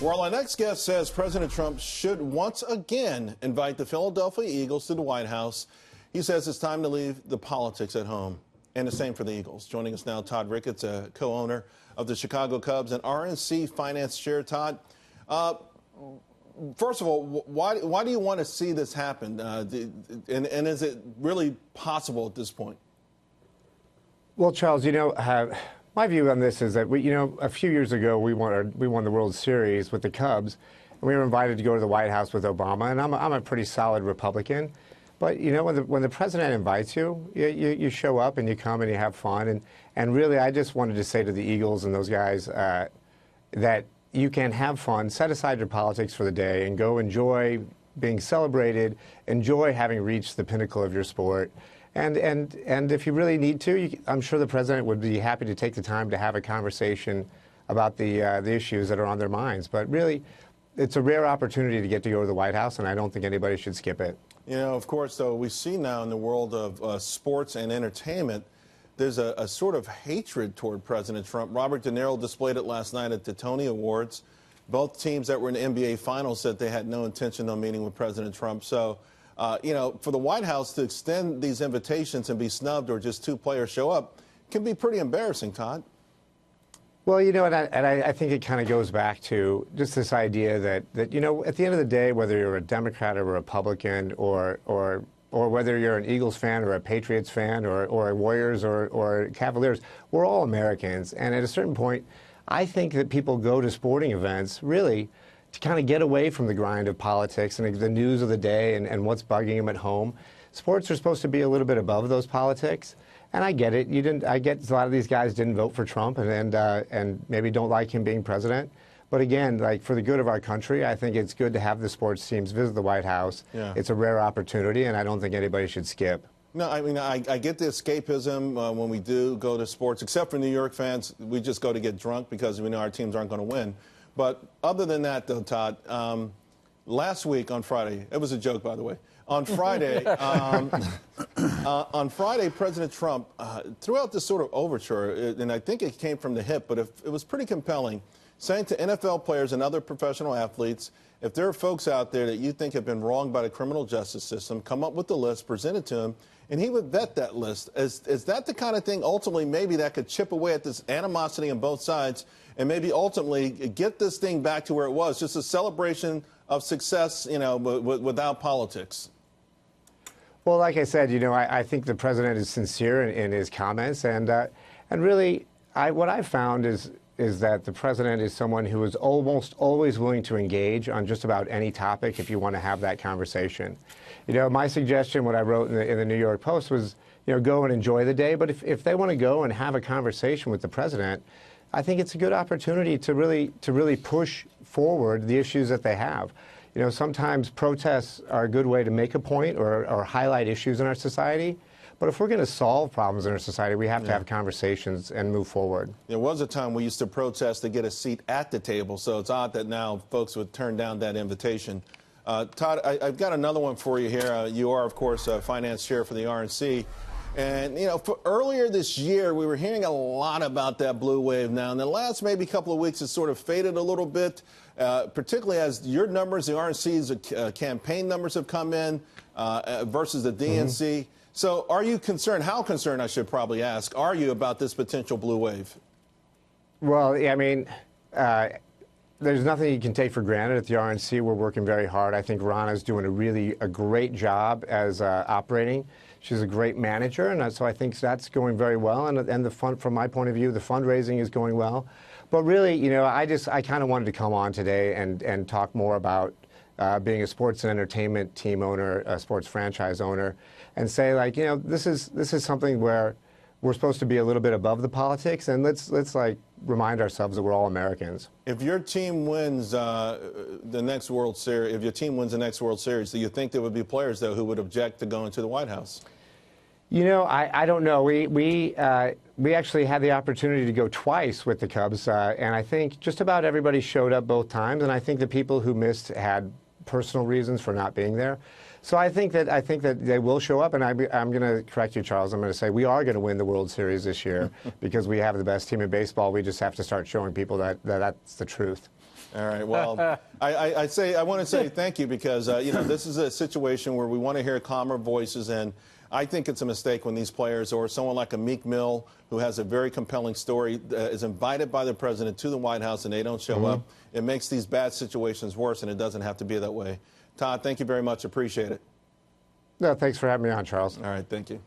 Well, our next guest says President Trump should once again invite the Philadelphia Eagles to the White House. He says it's time to leave the politics at home. And the same for the Eagles. Joining us now, Todd Ricketts, a co-owner of the Chicago Cubs and RNC Finance Chair. Todd, first of all, why do you want to see this happen? And is it really possible at this point? Well, Charles, my view on this is that a few years ago we won the World Series with the Cubs, and we were invited to go to the White House with Obama. And I'm a pretty solid Republican, but when the president invites you, you show up and you come and you have fun. And really, I just wanted to say to the Eagles and those guys that you can have fun, set aside your politics for the day, and go enjoy being celebrated, enjoy having reached the pinnacle of your sport. And if you really need to, I'm sure the president would be happy to take the time to have a conversation about the issues that are on their minds. But really, it's a rare opportunity to get to go to the White House, and I don't think anybody should skip it. Of course, though, we see now in the world of sports and entertainment, there's a sort of hatred toward President Trump. Robert De Niro displayed it last night at the Tony Awards. Both teams that were in the NBA Finals said they had no intention of meeting with President Trump. So, for the White House to extend these invitations and be snubbed or just two players show up can be pretty embarrassing, Todd. Well, I think it kind of goes back to just this idea that at the end of the day, whether you're a Democrat or a Republican or whether you're an Eagles fan or a Patriots fan or a Warriors or Cavaliers, we're all Americans. And at a certain point, I think that people go to sporting events really to kind of get away from the grind of politics and the news of the day and what's bugging them at home. Sports are supposed to be a little bit above those politics. And I get it. I get a lot of these guys didn't vote for Trump and maybe don't like him being president. But again, for the good of our country, I think it's good to have the sports teams visit the White House. Yeah. It's a rare opportunity, and I don't think anybody should skip. No, I mean, I get the escapism when we do go to sports, except for New York fans. We just go to get drunk because we know our teams aren't going to win. But other than that, though, Todd, last week on Friday, it was a joke, by the way. On Friday, President Trump threw out this sort of overture, and I think it came from the hip, but it was pretty compelling, saying to NFL players and other professional athletes, if there are folks out there that you think have been wronged by the criminal justice system, come up with the list, present it to him, and he would vet that list. Is that the kind of thing ultimately maybe that could chip away at this animosity on both sides and maybe ultimately get this thing back to where it was, just a celebration of success, without politics? Well, like I said, I think the president is sincere in his comments, and really, what I've found is that the president is someone who is almost always willing to engage on just about any topic if you want to have that conversation. My suggestion, what I wrote in the New York Post was, go and enjoy the day. But if they want to go and have a conversation with the president, I think it's a good opportunity to really push forward the issues that they have. Sometimes protests are a good way to make a point or highlight issues in our society. But if we're going to solve problems in our society, we have to have conversations and move forward. There was a time we used to protest to get a seat at the table, so it's odd that now folks would turn down that invitation. Todd, I've got another one for you here. You are, of course, a finance chair for the RNC. And, earlier this year, we were hearing a lot about that blue wave now. In the last maybe couple of weeks, it's sort of faded a little bit, particularly as your numbers, the RNC's campaign numbers have come in versus the DNC. Mm-hmm. So are you concerned, how concerned, I should probably ask, are you about this potential blue wave? Well, I mean, there's nothing you can take for granted at the RNC. We're working very hard. I think Rana's doing a great job as operating. She's a great manager, and so I think that's going very well. And the fund, from my point of view, the fundraising is going well. But really, I kind of wanted to come on today and talk more about being a sports and entertainment team owner, a sports franchise owner, and say, this is something where we're supposed to be a little bit above the politics, and let's remind ourselves that we're all Americans. If your team wins the next World Series, do you think there would be players though who would object to going to the White House? I don't know. We actually had the opportunity to go twice with the Cubs, and I think just about everybody showed up both times, and I think the people who missed had personal reasons for not being there. So I think that they will show up, and I'm going to correct you, Charles. I'm going to say we are going to win the World Series this year because we have the best team in baseball. We just have to start showing people that that's the truth. All right. Well, I want to say thank you because this is a situation where we want to hear calmer voices, and I think it's a mistake when these players or someone like a Meek Mill who has a very compelling story is invited by the president to the White House and they don't show up. It makes these bad situations worse, and it doesn't have to be that way. Todd, thank you very much. Appreciate it. No, thanks for having me on, Charles. All right. Thank you.